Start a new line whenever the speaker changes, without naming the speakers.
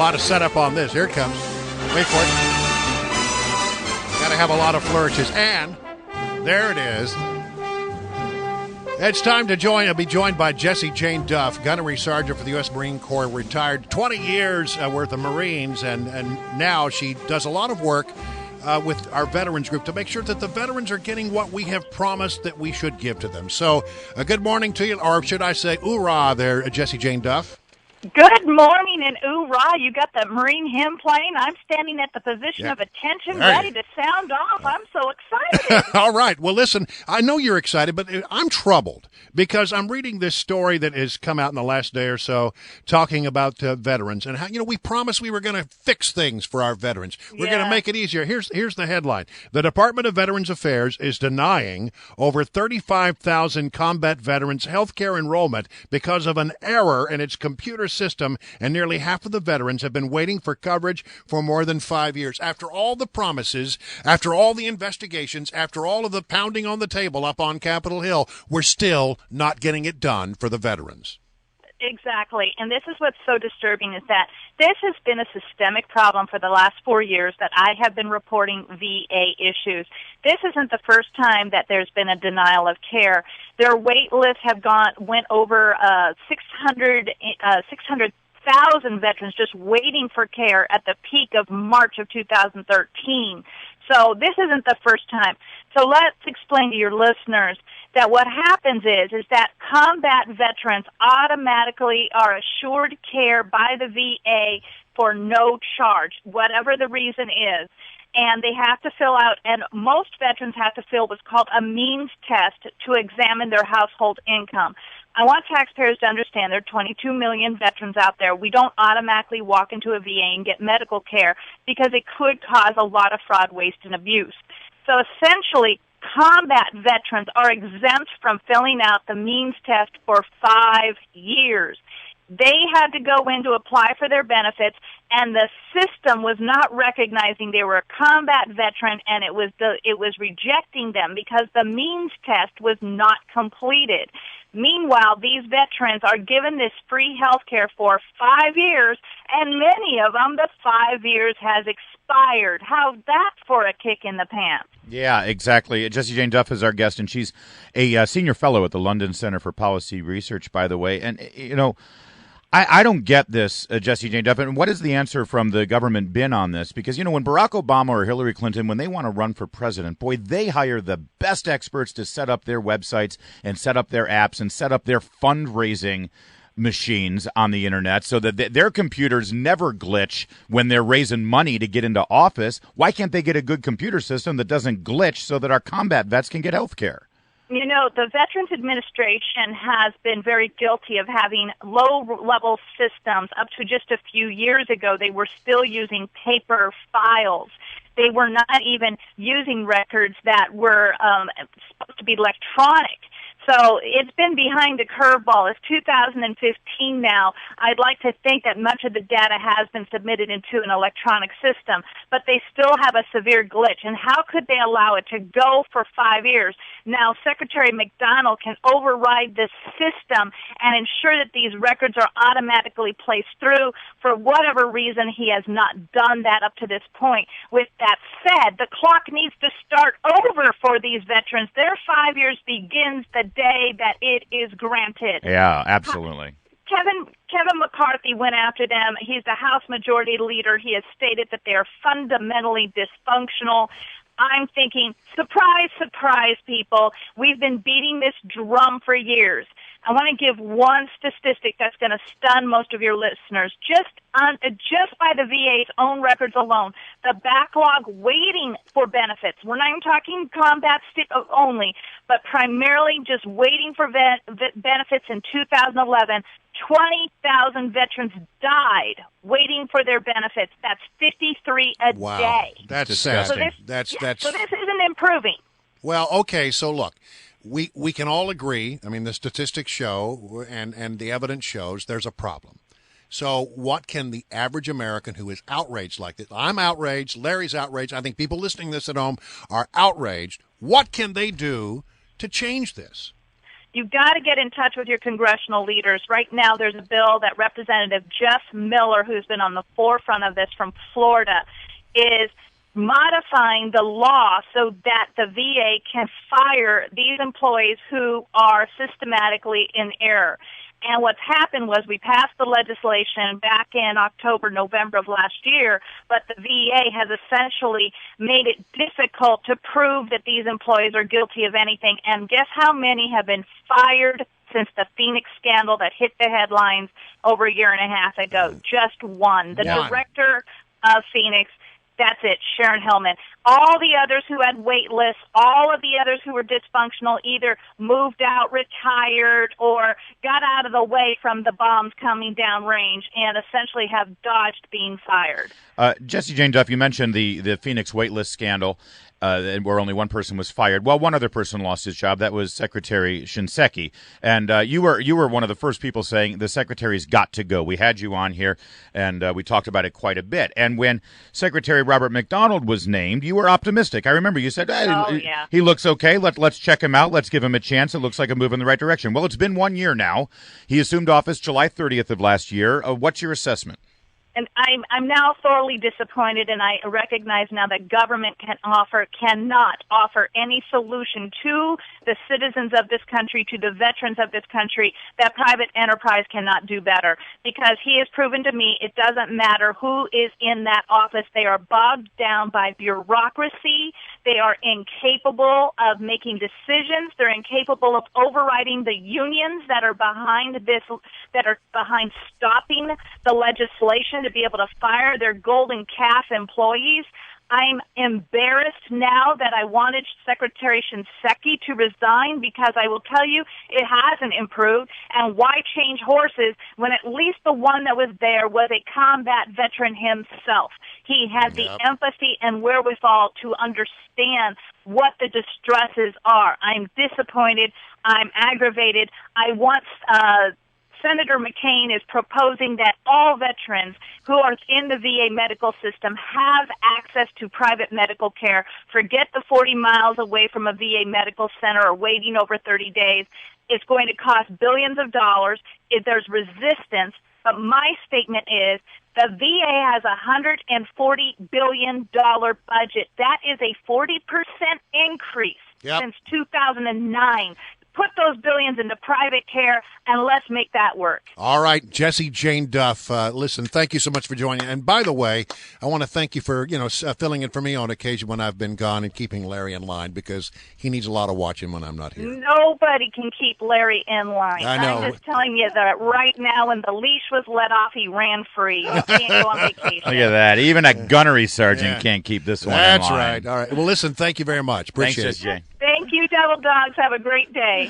lot of setup on this. Here it comes. Wait for it. Got to have a lot of flourishes. And there it is. It's time to be joined by Jessie Jane Duff, Gunnery Sergeant for the U.S. Marine Corps, retired 20 years worth of Marines, and now she does a lot of work with our veterans group to make sure that the veterans are getting what we have promised that we should give to them. So, good morning to you, or should I say, oorah there, Jessie Jane Duff.
Good morning and oorah. You got the Marine hymn playing. I'm standing at the position of attention, ready to sound off. I'm so excited.
All right. Well, listen, I know you're excited, but I'm troubled because I'm reading this story that has come out in the last day or so talking about veterans and how, we promised we were going to fix things for our veterans. We're going to make it easier. Here's the headline. The Department of Veterans Affairs is denying over 35,000 combat veterans health care enrollment because of an error in its computer system, and nearly half of the veterans have been waiting for coverage for more than 5 years. After all the promises, after all the investigations, after all of the pounding on the table up on Capitol Hill, we're still not getting it done for the veterans.
Exactly. And this is what's so disturbing is that this has been a systemic problem for the last 4 years that I have been reporting VA issues. This isn't the first time that there's been a denial of care. Their wait lists have went over 600,000 veterans just waiting for care at the peak of March of 2013. So this isn't the first time. So let's explain to your listeners that what happens is that combat veterans automatically are assured care by the VA for no charge, whatever the reason is. And they have to fill out, and most veterans have to fill what's called a means test to examine their household income. I want taxpayers to understand there are 22 million veterans out there. We don't automatically walk into a VA and get medical care because it could cause a lot of fraud, waste, and abuse. So essentially, combat veterans are exempt from filling out the means test for 5 years. They had to go in to apply for their benefits, and the system was not recognizing they were a combat veteran, and it was rejecting them because the means test was not completed. Meanwhile, these veterans are given this free health care for 5 years, and many of them, the 5 years has expired. How's that for a kick in the pants?
Yeah, exactly. Jessie Jane Duff is our guest, and she's a senior fellow at the London Center for Policy Research, by the way. And, I don't get this, Jessie Jane Duff. And what has the answer from the government been on this? Because, when Barack Obama or Hillary Clinton, when they want to run for president, boy, they hire the best experts to set up their websites and set up their apps and set up their fundraising machines on the internet so that their computers never glitch when they're raising money to get into office. Why can't they get a good computer system that doesn't glitch so that our combat vets can get health care?
The Veterans Administration has been very guilty of having low-level systems. Up to just a few years ago, they were still using paper files. They were not even using records that were supposed to be electronic. So it's been behind the curveball. It's 2015 now. I'd like to think that much of the data has been submitted into an electronic system, but they still have a severe glitch. And how could they allow it to go for 5 years? Now, Secretary McDonald can override this system and ensure that these records are automatically placed through. For whatever reason, he has not done that up to this point. With that said, the clock needs to start over for these veterans. Their 5 years begins the day that it is granted.
Yeah, absolutely.
Kevin McCarthy went after them. He's the House Majority Leader. He has stated that they are fundamentally dysfunctional. I'm thinking, surprise, surprise, people. We've been beating this drum for years. I want to give one statistic that's going to stun most of your listeners. Just by the VA's own records alone, the backlog waiting for benefits. We're not even talking combat only, but primarily just waiting for benefits in 2011. 20,000 veterans died waiting for their benefits. That's 53 a day.
That's disgusting.
So this isn't improving.
Well, okay, so look. We can all agree, the statistics show and the evidence shows there's a problem. So what can the average American who is outraged like this? I'm outraged. Larry's outraged. I think people listening to this at home are outraged. What can they do to change this?
You've got to get in touch with your congressional leaders. Right now, there's a bill that Representative Jeff Miller, who's been on the forefront of this from Florida, is modifying the law so that the VA can fire these employees who are systematically in error. And what's happened was we passed the legislation back in October, November of last year, but the VA has essentially made it difficult to prove that these employees are guilty of anything. And guess how many have been fired since the Phoenix scandal that hit the headlines over a year and a half ago? Just one. The director of Phoenix. That's it, Sharon Hellman. All the others who had wait lists, all of the others who were dysfunctional either moved out, retired, or got out of the way from the bombs coming down range and essentially have dodged being fired.
Jessie Jane Duff, you mentioned the Phoenix waitlist scandal, where only one person was fired. Well, one other person lost his job. That was Secretary Shinseki. And you were one of the first people saying the secretary's got to go. We had you on here, and we talked about it quite a bit. And when Secretary Robert McDonald was named, you were optimistic. I remember you said, he looks okay. Let's check him out. Let's give him a chance. It looks like a move in the right direction. Well, it's been 1 year now. He assumed office July 30th of last year. What's your assessment?
And I'm now thoroughly disappointed, and I recognize now that government cannot offer any solution to the citizens of this country, to the veterans of this country, that private enterprise cannot do better. Because he has proven to me it doesn't matter who is in that office. They are bogged down by bureaucracy. They are incapable of making decisions. They're incapable of overriding the unions that are behind this, that are behind stopping the legislation to be able to fire their golden calf employees. I'm embarrassed now that I wanted Secretary Shinseki to resign, because I will tell you it hasn't improved. And why change horses when at least the one that was there was a combat veteran himself? He had the empathy and wherewithal to understand what the distresses are. I'm disappointed. I'm aggravated. I want Senator McCain is proposing that all veterans who are in the VA medical system have access to private medical care. Forget the 40 miles away from a VA medical center or waiting over 30 days. It's going to cost billions of dollars. If there's resistance, but my statement is the VA has a $140 billion budget. That is a 40% increase since 2009. Put those billions into private care, and let's make that work.
All right, Jessie Jane Duff, listen, thank you so much for joining. And by the way, I want to thank you for, filling in for me on occasion when I've been gone and keeping Larry in line, because he needs a lot of watching when I'm not here.
Nobody can keep Larry in line.
I know.
I'm just telling you that right now when the leash was let off, he ran free. He can't go on vacation.
Look at that. Even a gunnery sergeant can't keep this one in line.
That's right. All right. Well, listen, thank you very much. Appreciate
Thanks,
it.
Jane.
Thank you, Devil Dogs. Have a great day.